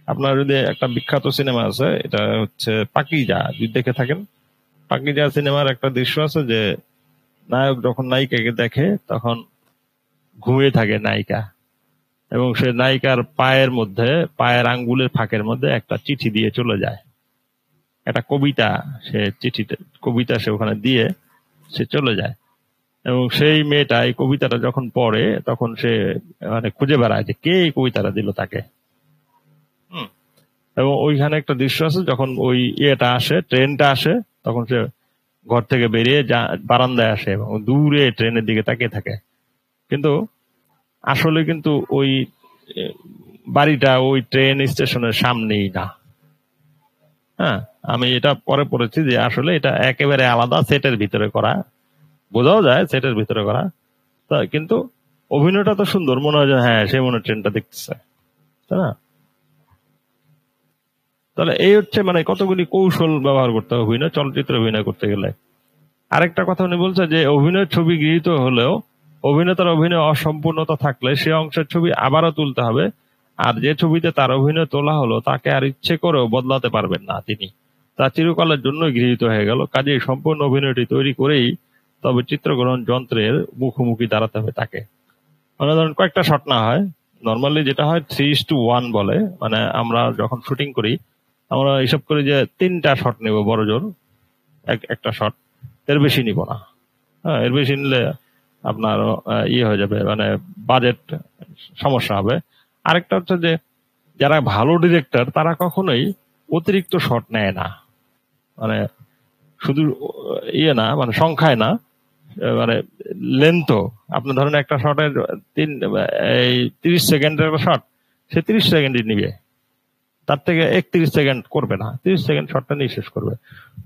আপনার যদি একটা বিখ্যাত সিনেমা আছে, এটা হচ্ছে পাকিজা, যদি দেখে থাকেন। পাকিজা সিনেমার একটা দৃশ্য আছে যে নায়ক যখন নায়িকাকে দেখে তখন ঘুমিয়ে থাকে নায়িকা, এবং সে নায়িকার পায়ের আঙ্গুলের ফাঁকের মধ্যে একটা চিঠি দিয়ে চলে যায়, একটা কবিতা, কবিতা সে ওখানে দিয়ে সে চলে যায়। এবং সেই মেয়েটা এই কবিতাটা যখন পড়ে তখন সে মানে খুঁজে বেড়ায় যে কে এই কবিতাটা দিল তাকে। এবং ওইখানে একটা দৃশ্য আছে, যখন ওই ট্রেনটা আসে, তখন সে ঘর থেকে বেরিয়ে বারান্দায় আসে এবং দূরে ট্রেনের দিকে তাকিয়ে থাকে। কিন্তু আসলে কিন্তু ওই বাড়িটা ওই ট্রেন স্টেশনের সামনেই না। হ্যাঁ, আমি এটা পরে পড়েছি যে আসলে এটা একেবারে আলাদা সেটের ভিতরে করা, বোঝাও যায় সেটের ভিতরে করা। কিন্তু অভিনয়টা তো সুন্দর, মনে হয় যে হ্যাঁ সে মনে ট্রেনটা দেখতেছে, তাই না? তাহলে এই হচ্ছে মানে কতগুলি কৌশল ব্যবহার করতে হবে অভিনয়, চলচ্চিত্র অভিনয় করতে গেলে। আরেকটা কথা উনি বলছে যে অভিনয়ের ছবি গৃহীত হলেও অভিনেতার অভিনয় অসম্পূর্ণতা থাকলে সে অংশের ছবি আবারও তুলতে হবে। আর যে ছবিতে তার অভিনয় তোলা হলো তাকে আর ইচ্ছে করেও বদলাতে পারবেন না তিনি, তা চিরকালের জন্য গৃহীত হয়ে গেল। কাজেই সম্পূর্ণ অভিনয়টি তৈরি করেই তবে চিত্রগ্রহণ যন্ত্রের মুখোমুখি দাঁড়াতে হবে তাকে। মানে ধরুন কয়েকটা শট না হয়, নর্মালি যেটা হয় 3:1 বলে, মানে আমরা যখন শুটিং করি আমরা হিসাব করি যে 3টা শট নেব বড় জোর, একটা শট, এর বেশি নিব না। হ্যাঁ, এর বেশি নিলে আপনার হয়ে যাবে, মানে বাজেট সমস্যা হবে। আরেকটা হচ্ছে যে যারা ভালো ডিরেক্টর তারা কখনোই অতিরিক্ত শট নেয় না, মানে শুধু না, মানে সংখ্যায় না, মানে লেন্থ। আপনি ধরেন একটা শটের 30 সেকেন্ডের একটা শট, সে 30 সেকেন্ডই নিবে, তার থেকে 31 সেকেন্ড করবে না, 30 সেকেন্ড শটটা নিয়ে শেষ করবে।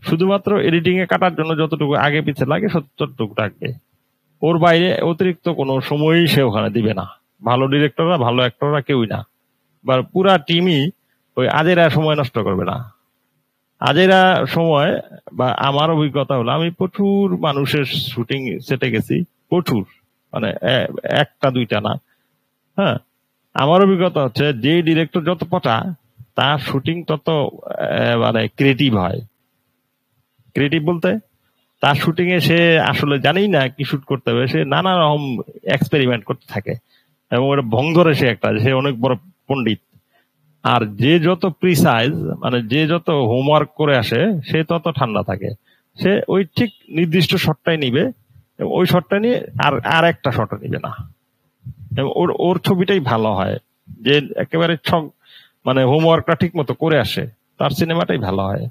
শুধুমাত্র এডিটিং এ কাটার জন্য যতটুকু আগে পিছে লাগে ততটুকু রাখবে, ওর বাইরে অতিরিক্ত কোনো সময়ই সে ওখানে দিবে না। ভালো ডিরেক্টররা, ভালো অ্যাক্টররা কেউই না, বা পুরা টিমই ওই আজেরা সময় নষ্ট করবে না। আজেরা সময়, বা আমার অভিজ্ঞতা হলো আমি প্রচুর মানুষের শুটিং সেটে গেছি, প্রচুর, মানে একটা দুইটা না। হ্যাঁ, আমার অভিজ্ঞতা হচ্ছে যে ডিরেক্টর যত পটা তার শুটিং তত মানে ক্রিয়েটিভ হয়। ক্রিয়েটিভ বলতে তার শুটিং এ সে আসলে জানেই না কি শুট করতে হবে, সে নানা রকম এক্সপেরিমেন্ট করতে থাকে এবং ওটা ভং ধরে সে অনেক বড় পণ্ডিত। আর যে যত প্রিসাইজ, মানে যে যত হোমওয়ার্ক করে আসে সে তত ঠান্ডা থাকে, সে ওই ঠিক নির্দিষ্ট শটটাই নিবে, ওই শটটা নিয়ে আর একটা শটও নিবে না, এবং ওর ছবিটাই ভালো হয়। যে একেবারে মানে হোমওয়ার্কটা ঠিক মতো করে আসে তার সিনেমাটাই ভালো হয়।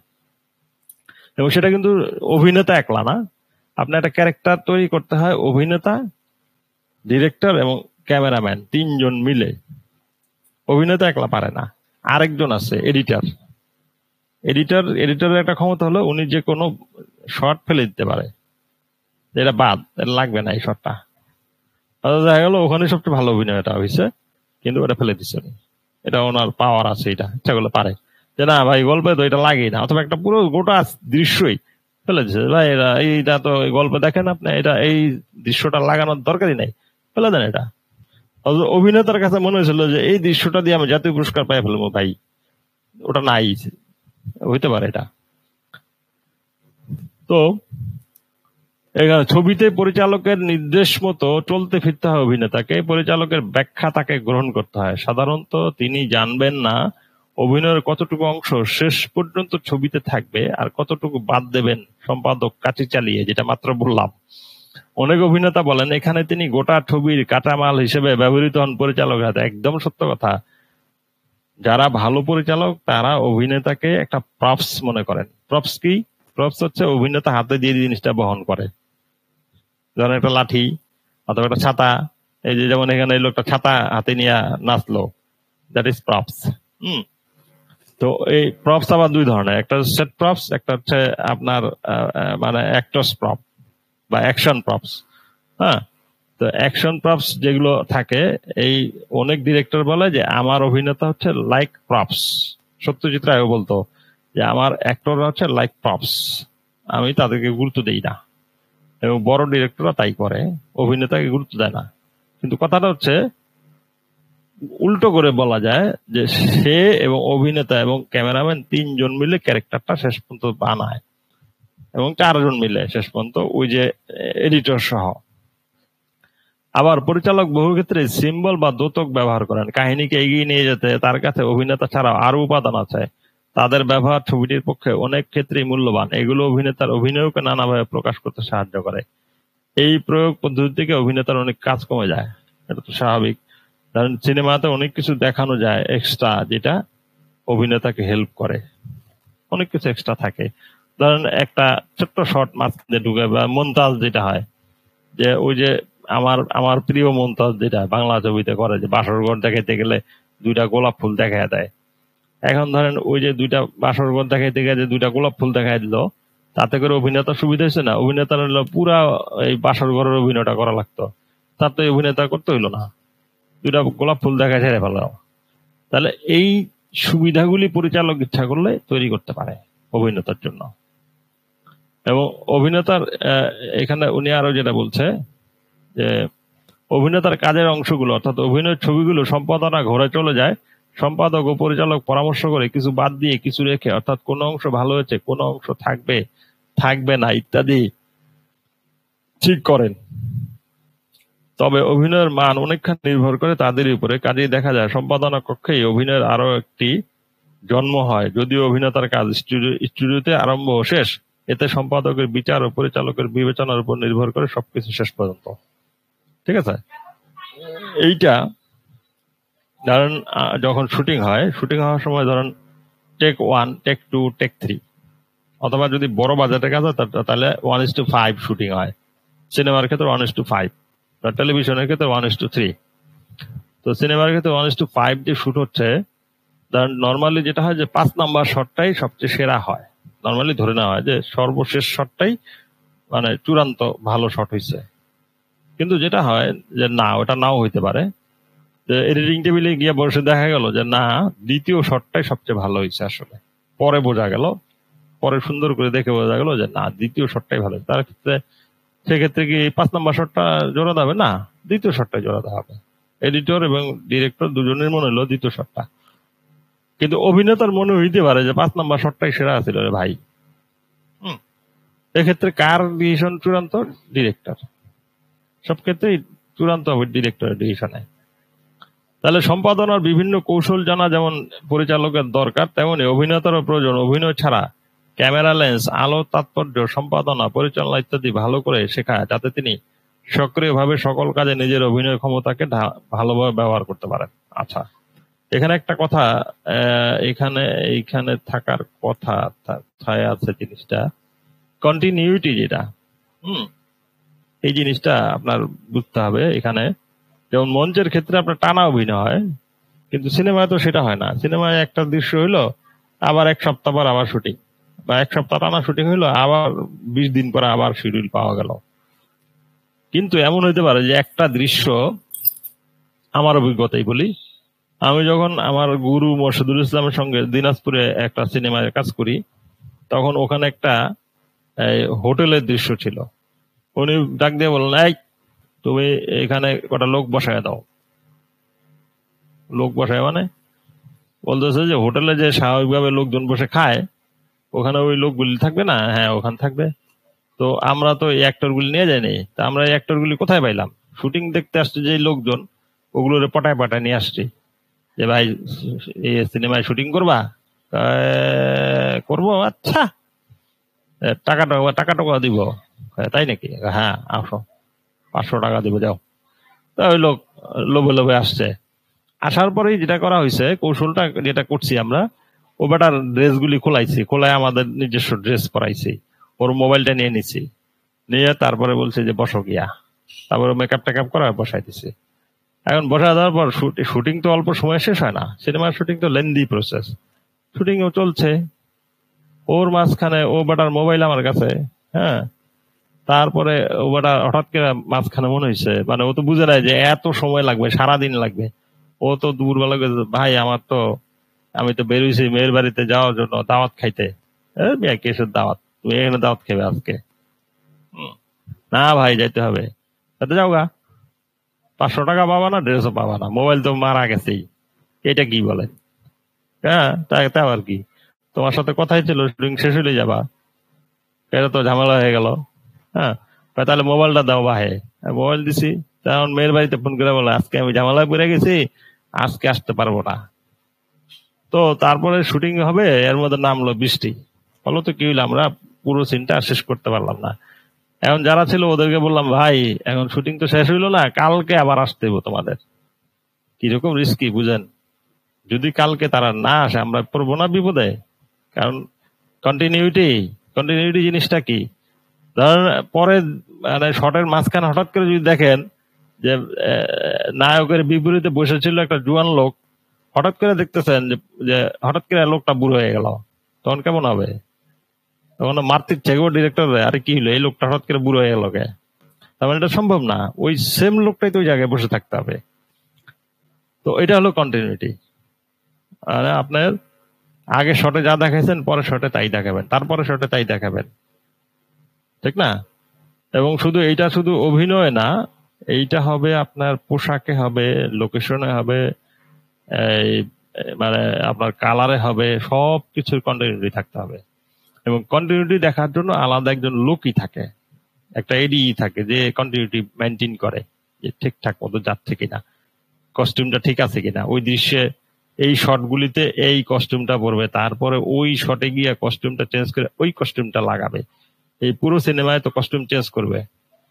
এবং সেটা কিন্তু অভিনেতা একলা না, আপনার একটা ক্যারেক্টার তৈরি করতে হয় অভিনেতা, ডিরেক্টর এবং ক্যামেরাম্যান, 3জন মিলে। অভিনেতা একলা পারে না, আরেকজন আছে এডিটর। এডিটরের একটা ক্ষমতা হলো উনি যে কোনো শর্ট ফেলে দিতে পারে, এটা বাদ, এটা লাগবে না এই শর্টটা। দেখা গেল ওখানে সবচেয়ে ভালো অভিনয়টা হয়েছে কিন্তু ওটা ফেলে দিচ্ছে, এটা ওনার পাওয়ার আছে, এটা ইচ্ছা করলে পারে যে না ভাই গল্পে তো এটা লাগেই না, অথবা একটা পুরো গোটা দৃশ্যই ফেলে দিচ্ছে, ভাই এইটা তো গল্পে দেখেন আপনি, এটা এই দৃশ্যটা লাগানোর দরকারই নাই, ফেলে দেন এটা। অভিনেতার কাছে মনে হয়েছিল যে এই দৃশ্যটা দিয়ে আমি জাতীয় পুরস্কার পাই ফেলবো, ভাই ওটা নাই, হইতে পারে এটা। তো এখানে ছবিতে পরিচালকের নির্দেশ মতো চলতে ফিরতে হয় অভিনেতাকে, পরিচালকের ব্যাখ্যা তাকে গ্রহণ করতে হয়। সাধারণত তিনি জানবেন না অভিনয়ের কতটুকু অংশ শেষ পর্যন্ত ছবিতে থাকবে আর কতটুকু বাদ দেবেন সম্পাদক কাঠি চালিয়ে, যেটা মাত্র বললাম। অনেক অভিনেতা বলেন এখানে তিনি গোটা ছবির কাঁচামাল হিসেবে ব্যবহৃত হন পরিচালকের হাতে। একদম সত্য কথা, যারা ভালো পরিচালক তারা অভিনেতাকে একটা প্রপস মনে করেন। প্রপস কি? প্রপস হচ্ছে অভিনেতা হাতে দিয়ে জিনিসটা বহন করে। ধরেন একটা লাঠি অথবা একটা ছাতা, এই যে যেমন এখানে এই লোকটা ছাতা হাতে নিয়ে নাচলো, দ্যাট ইজ প্রপস। তো এই প্রপস আবার দুই ধরনের, একটা সেট প্রপস, একটা হচ্ছে আপনার মানে অ্যাক্টরস প্রপ বা অ্যাকশন প্রপস। হ্যাঁ, তো অ্যাকশন প্রপস যেগুলো থাকে, এই অনেক ডিরেক্টর বলে যে আমার অভিনেতা হচ্ছে লাইক প্রপস। সত্যজিৎ রায়ও বলতো যে আমার অ্যাক্টররা হচ্ছে লাইক প্রপস, আমি তাদেরকে গুরুত্ব দিই না। এবং বড় ডিরেক্টররা তাই করে, অভিনেতাকে গুরুত্ব দেয় না। কিন্তু কথাটা হচ্ছে উল্টো করে বলা যায় যে সে এবং অভিনেতা এবং ক্যামেরাম্যান তিনজন মিলে ক্যারেক্টারটা শেষ পর্যন্ত বানায়, এবং চারজন মিলে শেষ পর্যন্ত, ওই যে এডিটর সহ। আবার পরিচালক বহু ক্ষেত্রে সিম্বল বা দ্যোতক ব্যবহার করেন কাহিনীকে এগিয়ে নিয়ে যেতে। তার কাছে অভিনেতা ছাড়াও আরো উপাদান আছে, তাদের ব্যবহার ছবিটির পক্ষে অনেক ক্ষেত্রেই মূল্যবান। এগুলো অভিনেতার অভিনয়কে নানাভাবে প্রকাশ করতে সাহায্য করে। এই প্রয়োগ পদ্ধতি থেকে অভিনেতার অনেক কাজ কমে যায়, এটা তো স্বাভাবিক। কারণ সিনেমাতে অনেক কিছু দেখানো যায় এক্সট্রা, যেটা অভিনেতাকে হেল্প করে। অনেক কিছু এক্সট্রা থাকে, ধরেন একটা ছোট্ট শর্ট মাঝখানে ঢুকে, বা মন্তাজ যেটা হয়, যে ওই যে আমার আমার প্রিয় মন্তাজ যেটা বাংলা ছবিতে করে, যে বাসরঘর দেখাইতে গেলে দুইটা গোলাপ ফুল দেখায় দেয়। এখন ধরেন ওই যে দুইটা বাসরঘর দেখাইতে গেলে যে দুইটা গোলাপ ফুল দেখাই দিল, তাতে করে অভিনেতা সুবিধা হয়েছে না? অভিনেতার হলো পুরা এই বাসর ঘরের অভিনয়টা করা লাগতো, তার তো অভিনেতা করতে হইলো না, দুইটা গোলাপ ফুল দেখায় ছেড়ে ফেলো। তাহলে এই সুবিধাগুলি পরিচালক ইচ্ছা করলে তৈরি করতে পারে অভিনেতার জন্য। এবং অভিনেতার এখানে উনি আরো যেটা বলছে যে অভিনেতার কাজের অংশগুলো অর্থাৎ অভিনয়ের ছবিগুলো সম্পাদনা ঘরে চলে যায়, সম্পাদক ও পরিচালক পরামর্শ করে কিছু বাদ দিয়ে কিছু রেখে, অর্থাৎ কোন অংশ ভালো হয়েছে, কোন অংশ থাকবে থাকবে না ইত্যাদি ঠিক করেন। তবে অভিনয়ের মান অনেকখানি নির্ভর করে তাদের উপরে। কাজেই দেখা যায় সম্পাদনা কক্ষেই অভিনয়ের আরো একটি জন্ম হয়। যদিও অভিনেতার কাজ স্টুডিওতে আরম্ভ ও শেষ, এতে সম্পাদকের বিচার ও পরিচালকের বিবেচনার উপর নির্ভর করে সবকিছু শেষ পর্যন্ত। ঠিক আছে? এইটা ধরেন যখন শুটিং হওয়ার সময় ধরেন টেক 1, টেক 2, টেক 3, অথবা যদি বড় বাজেটের কাজ হয় তাহলে 1:5 শুটিং হয়। সিনেমার ক্ষেত্রে 1:5, টেলিভিশনের ক্ষেত্রে 1:3। তো সিনেমার ক্ষেত্রে 1:5 যে শুট হচ্ছে, নর্মালি যেটা হয় যে 5 নাম্বার শটটাই সবচেয়ে সেরা হয়। নর্মালি ধরে নেওয়া হয় যে সর্বশেষ শটটাই মানে চূড়ান্ত ভালো শট হয়েছে। কিন্তু যেটা হয় যে না, ওটা নাও হইতে পারে। এডিটিং টেবিলে গিয়ে বসে দেখা গেল যে না, দ্বিতীয় শটটাই সবচেয়ে ভালো হয়েছে। আসলে পরে বোঝা গেল, পরে সুন্দর করে দেখে বোঝা গেল যে না, দ্বিতীয় শটটাই ভালো। তার ক্ষেত্রে সেক্ষেত্রে কি 5 নাম্বার শটটা জোড়া দেবে না, দ্বিতীয় শটটাই জোড়া দেওয়া হবে। এডিটর এবং ডিরেক্টর দুজনের মনে হলো দ্বিতীয় শটটা, কিন্তু অভিনেতার মনে হইতে পারে যে 5 নাম্বার শটটাই সেরা ছিল রে ভাই। এক্ষেত্রে কার ডিসিশন চূড়ান্ত? ডিরেক্টর। সব ক্ষেত্রেই চূড়ান্ত হবে ডিরেক্টরের ডিসিশনে। তাহলে সম্পাদনার বিভিন্ন কৌশল জানা যেমন পরিচালকের দরকার, তেমনি অভিনেতারও প্রয়োজন। অভিনয় ছাড়া ক্যামেরা লেন্স, আলো, তাৎপর্য, সম্পাদনা, পরিচালনা ইত্যাদি ভালো করে শেখায়, যাতে তিনি সক্রিয়ভাবে সকল কাজে নিজের অভিনয় ক্ষমতাকে ভালোভাবে ব্যবহার করতে পারেন। আচ্ছা, এখানে একটা কথা, এইখানে থাকার কথা আছে জিনিসটা কন্টিনিউটি, যেটা এই জিনিসটা আপনার বুঝতে হবে। এখানে যেমন মঞ্চের ক্ষেত্রে আপনার টানা অভিনয় হয়, কিন্তু সিনেমায় তো সেটা হয় না। সিনেমায় একটা দৃশ্য হইলো, আবার 1 সপ্তাহ পর আবার শুটিং, বা 1 সপ্তাহ টানা শুটিং হইলো, আবার 20 দিন পরে আবার শিডিউল পাওয়া গেল। কিন্তু এমন হইতে পারে যে একটা দৃশ্য, আমার অভিজ্ঞতাই বলি, আমি যখন আমার গুরু মোর্শেদুল ইসলামের সঙ্গে দিনাজপুরে একটা সিনেমায় কাজ করি, তখন ওখানে একটা হোটেলের দৃশ্য ছিল। উনি ডাক দিয়ে বললেন, এই তুমি এখানে কটা লোক বসায় দাও। লোক বসায় মানে বলতেছে যে হোটেলে যে স্বাভাবিকভাবে লোকজন বসে খায়, ওখানে ওই লোকগুলি থাকবে না? হ্যাঁ, ওখানে থাকবে। তো আমরা তো এই অ্যাক্টর গুলি নিয়ে যাইনি, তা আমরা এই অ্যাক্টর গুলি কোথায় পাইলাম? শুটিং দেখতে আসছে যে লোকজন, ওগুলোরে পটায় পটায় নিয়ে আসছি, যে ভাই এই সিনেমায় শুটিং করবা? করবো। আচ্ছা, টাকা দিব? তাই নাকি? হ্যাঁ, আসো, 500 টাকা দিব, যাও। তা ওই লোক লোভে লোভে আসছে, আসার পরেই যেটা করা হয়েছে, কৌশলটা যেটা করছি আমরা, ও বেটার ড্রেস গুলি খোলাইছি, খোলায় আমাদের নিজস্ব ড্রেস পরাইছি, ওর মোবাইলটা নিয়ে নিছি, নিয়ে তারপরে বলছে যে বসো গিয়া, তারপরে মেকআপ টেকআপ করা বসাই দিছি। এখন বসা দেওয়ার পর শুটিং তো অল্প সময় শেষ হয় না, সিনেমার শুটিং তো লেন্দি প্রসেস, শুটিং ও চলছে, ওর মাঝখানে ও বেটার মোবাইল আমার কাছে। হ্যাঁ, তারপরে ও বেটা হঠাৎ করে মাঝখানে মনে হয়েছে, মানে ও তো বুঝে নাই যে এত সময় লাগবে, সারাদিন লাগবে। ও তো দুপুরবেলা গেছে, ভাই আমার তো, আমি তো বেরোইছি মেয়ের বাড়িতে যাওয়ার জন্য দাওয়াত খাইতে। মিয়া কিসের দাওয়াত, তুমি এখানে দাওয়াত খাবে আজকে? হুম, না ভাই যাইতে হবে। তাতে যাও গা, 500 টাকা পাবা না, ড্রেসও পাবা না, মোবাইল তো মারা গেছেই। এটা কি বলে? হ্যাঁ, তাই আবার কি, তোমার সাথে কথাই ছিল শুটিং শেষ হলে যাবা, এটা তো ঝামেলা হয়ে গেল। হ্যাঁ, কয় তাহলে মোবাইলটা দাও বাহে। মোবাইল দিছি, তখন মেয়ের বাড়িতে ফোন করে বলে আজকে আমি ঝামেলায় পড়ে গেছি, আজকে আসতে পারবো না। তো তারপরে শুটিং হবে, এর মধ্যে নামলো বৃষ্টি। বলো তো কি হইলো, আমরা পুরো সিনটা শেষ করতে পারলাম না। এখন যারা ছিল ওদেরকে বললাম, ভাই এখন শুটিং তো শেষ হইলো না, কালকে আবার আসতে হবে তোমাদের। কিরকম রিস্কি বুঝেন, যদি কালকে তারা না আসে আমরা পড়বো না বিপদে। কারণ কন্টিনিউটি, কন্টিনিউটি জিনিসটা কি, ধরেন পরে মানে শটের মাঝখানে হঠাৎ করে যদি দেখেন যে নায়কের বিপরীতে বসেছিল একটা জুয়ান লোক, হঠাৎ করে দেখতেছেন যে হঠাৎ করে লোকটা বুড়ো হয়ে গেল, তখন কেমন হবে? তখন মারতে ইচ্ছে করবে ডিরেক্টর, আরে কি হলো এই লোকটা হঠাৎ করে বুড়ো হয়ে গেল কে? তার মানে এটা সম্ভব না, ওই সেম লোকটাই তো ওই জায়গায় বসে থাকতে হবে। তো এটা হলো কন্টিনিউটি, মানে আপনার আগে শটে যা দেখাইছেন পরের শটে তাই দেখাবেন, তারপরে শটে তাই দেখাবেন, ঠিক না? এবং শুধু এইটা শুধু অভিনয় না, এইটা হবে আপনার পোশাকে হবে, লোকেশনে হবে, এই মানে আপনার কালারে হবে, সব কিছুর কন্টিনিউটি থাকতে হবে। এবং কন্টিনিউটি দেখার জন্য আলাদা একজন লোকই থাকে, একটা এডি থাকে যে কন্টিনিউটি মেনটেন করে, যে ঠিকঠাক মতো যাচ্ছে কিনা, কস্টিউমটা ঠিক আছে কিনা, ওই দৃশ্যে এই শটগুলিতে এই কস্টিউমটা পরবে, তারপরে ওই শটে গিয়ে কস্টিউমটা চেঞ্জ করে ওই কস্টিউমটা লাগাবে। এই পুরো সিনেমায় তো কস্টিউম চেঞ্জ করবে,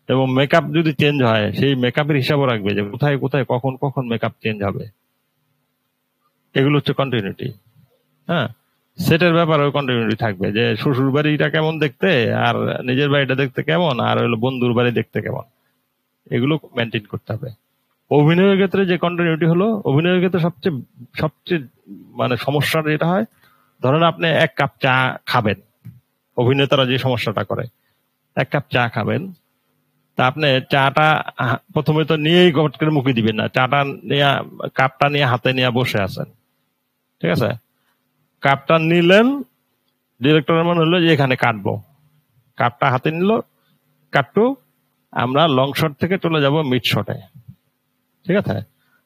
এবং মেকআপ যদি চেঞ্জ হয় সেই মেকআপের হিসাবও রাখবে যে কোথায় কোথায় কখন কখন মেকআপ চেঞ্জ হবে। এগুলো হচ্ছে কন্টিনিউটি। হ্যাঁ, সেটের ব্যাপারে কন্টিনিউটি থাকবে, যে শ্বশুর বাড়িটা কেমন দেখতে, আর নিজের বাড়িটা দেখতে কেমন, আর হলো বন্ধুর বাড়ি দেখতে কেমন, এগুলো মেনটেন করতে হবে। অভিনয়ের ক্ষেত্রে যে কন্টিনিউটি হলো, অভিনয়ের ক্ষেত্রে সবচেয়ে সবচেয়ে মানে সমস্যাটা যেটা হয়, ধরেন আপনি 1 কাপ চা খাবেন, অভিনেতারা যে সমস্যাটা করে, 1 কাপ চা খাবেন, তা আপনি চাটা প্রথমে তো নিয়েই গট করে মুখে দিবেন না, চাটা নিয়ে কাপটা নিয়ে হাতে নিয়ে বসে আছেন, ঠিক আছে? কাপটা নিলেন, ডিরেক্টরের মনে হলো যে এখানে কাটবো, কাপটা হাতে নিল, কাটটু, আমরা লং শট থেকে চলে যাব মিড শটে, ঠিক আছে?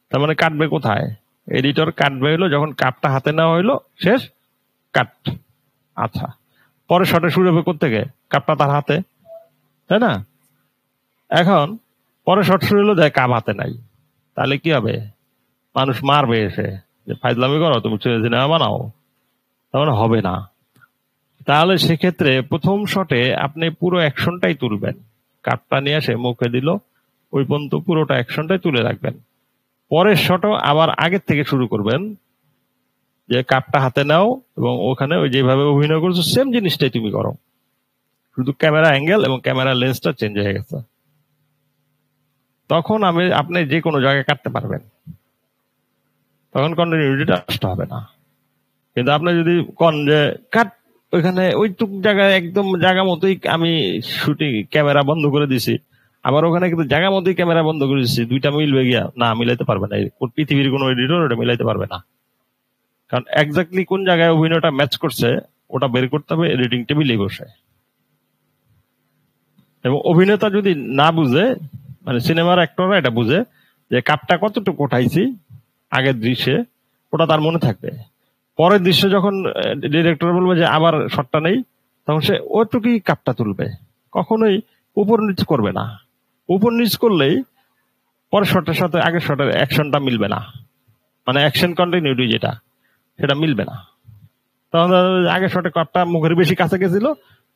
তার মানে কাটবে কোথায়? এডিটর কাটবে হইলো যখন কাপটা হাতে নেওয়া হইলো, শেষ, কাট। আচ্ছা, পরে শটে শুরু হবে কোত্থেকে? কাপটা তার হাতে, তাই না? এখন পরে শট শুরু হলো, দেখ কাপ হাতে নাই, তাহলে কি হবে? মানুষ মারবে এসে যে ফাইজলামি করো, তুমি সিনেমা বানাও, তাহলে হবে না। তাহলে সেক্ষেত্রে প্রথম শটে আপনি পুরো অ্যাকশনটাই তুলবেন, কাপটা নিয়ে এসে মুখে দিল, ওই পর্যন্ত পুরোটা অ্যাকশনটাই তুলে রাখবেন। পরের শটও আবার আগের থেকে শুরু করবেন, যে কাপটা হাতে নাও এবং ওখানে ওই যেভাবে অভিনয় করছো সেম জিনিসটাই তুমি করো, শুধু ক্যামেরা অ্যাঙ্গেল এবং ক্যামেরা লেন্সটা চেঞ্জ হয়ে গেছে। তখন আপনি যে কোনো জায়গায় কাটতে পারবেন, তখন কন্টিনিউটিটা নষ্ট হবে না। কিন্তু আপনি যদি কন যে কাট, ওইখানে ওইটুক জায়গায় একদম জায়গা মতোই আমি শুটিং ক্যামেরা বন্ধ করে দিছি, আবার ওখানে কিন্তু জায়গা মতোই ক্যামেরা বন্ধ করে দিচ্ছি, দুইটা মিলবে গিয়া? না, মিলাইতে পারবে না, পৃথিবীর কোনো এডিটর ওটা মিলাইতে পারবে না। কারণ এক্স্যাক্টলি কোন জায়গায় অভিনয়টা ম্যাচ করছে ওটা বের করতে হবে এডিটিং টেবিলে বসে। এবং অভিনেতা যদি না বুঝে, মানে সিনেমার অ্যাক্টররা এটা বুঝে যে কাপটা কতটুকু উঠাইছি আগের দৃশ্যে, ওটা তার মনে থাকবে। পরের দৃশ্য যখন ডিরেক্টর বলবে যে আবার শটটা নেই, তখন সে ওইটুকুই কাপটা তুলবে, কখনোই উপর নিচ করবে না। উপর নিচ করলেই পরের শটের সাথে আগের শটের অ্যাকশনটা মিলবে না, মানে অ্যাকশন কন্টিনিউটি যেটা, সেটা মিলবে না। তখন আগের শটে কাপটা মুখের বেশি কাছে গেছিল,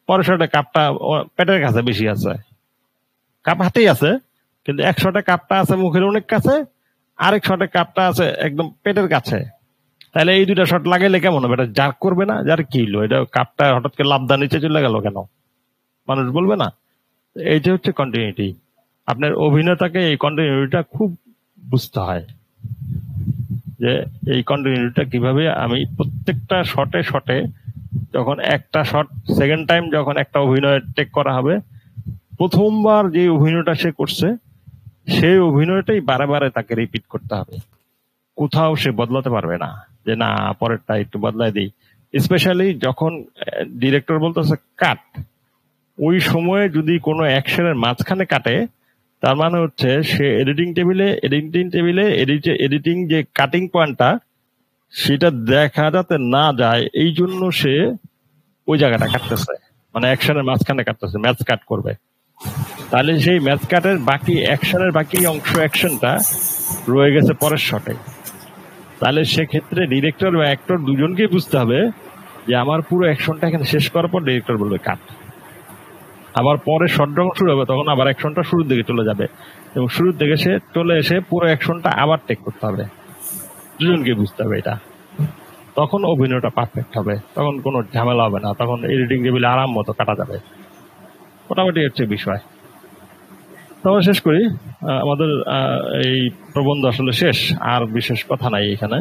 পরের শটে কাপটা পেটের কাছে বেশি আছে, কাপ হাতেই আছে কিন্তু এক শটে কাপটা আছে মুখের অনেক কাছে, আরেক শটে কাপটা আছে একদম পেটের কাছে, তাহলে এই দুইটা শট লাগাইলে কেমন হবে? এটা জার্ক করবে না? যার কি হলো, এটা কাপটা হঠাৎ করে লাফদা নিচে চলে গেল কেন? মানুষ বলবে না? এইটা হচ্ছে কন্টিনিউটি। আপনার অভিনেতাকে এই কন্টিনিউটিটা খুব বুঝতে হয়, যে এই কন্টিনিউটিটা কিভাবে আমি প্রত্যেকটা শটে শটে, যখন একটা শট সেকেন্ড টাইম যখন একটা অভিনয় টেক করা হবে, প্রথমবার যে অভিনয়টা সে করছে সেই অভিনয়টাই বারে বারে তাকে রিপিট করতে হবে। কোথাও সে বদলাতে পারবে না যে না পরেরটা একটু বদলাই দিই। স্পেশালি যখন ডিরেক্টর বলতেছে কাট, ওই সময়ে যদি কোনো অ্যাকশনের মাঝখানে কাটে, তার মানে হচ্ছে সে এডিটিং যে কাটিং পয়েন্টটা সেটা দেখা যাতে না যায়, এই জন্য সে ওই জায়গাটা কাটতেছে, মানে অ্যাকশনের মাঝখানে কাটতেছে, ম্যাচ কাট করবে। তাহলে সেই ম্যাচ কাটের বাকি অ্যাকশনের বাকি অংশ অ্যাকশনটা রয়ে গেছে পরের শটে। তাহলে সেক্ষেত্রে ডিরেক্টর বা অ্যাক্টর দুজনকেই বুঝতে হবে যে আমার পুরো অ্যাকশনটা এখানে শেষ করার পর ডিরেক্টর বলবে কাট, আবার পরে শট যখন শুরু হবে তখন আবার অ্যাকশনটা শুরুর দিকে চলে যাবে, এবং শুরুর দিকে সে চলে এসে পুরো অ্যাকশনটা আবার টেক করতে হবে। দুজনকে বুঝতে হবে এটা, তখন অভিনয়টা পারফেক্ট হবে, তখন কোনো ঝামেলা হবে না, তখন এডিটিং টেবিলে আরাম মতো কাটা যাবে। মোটামুটি হচ্ছে বিষয়। তাহলে শেষ করি। আমাদের এই প্রবন্ধ আসলে শেষ, আর বিশেষ কথা নাই এখানে।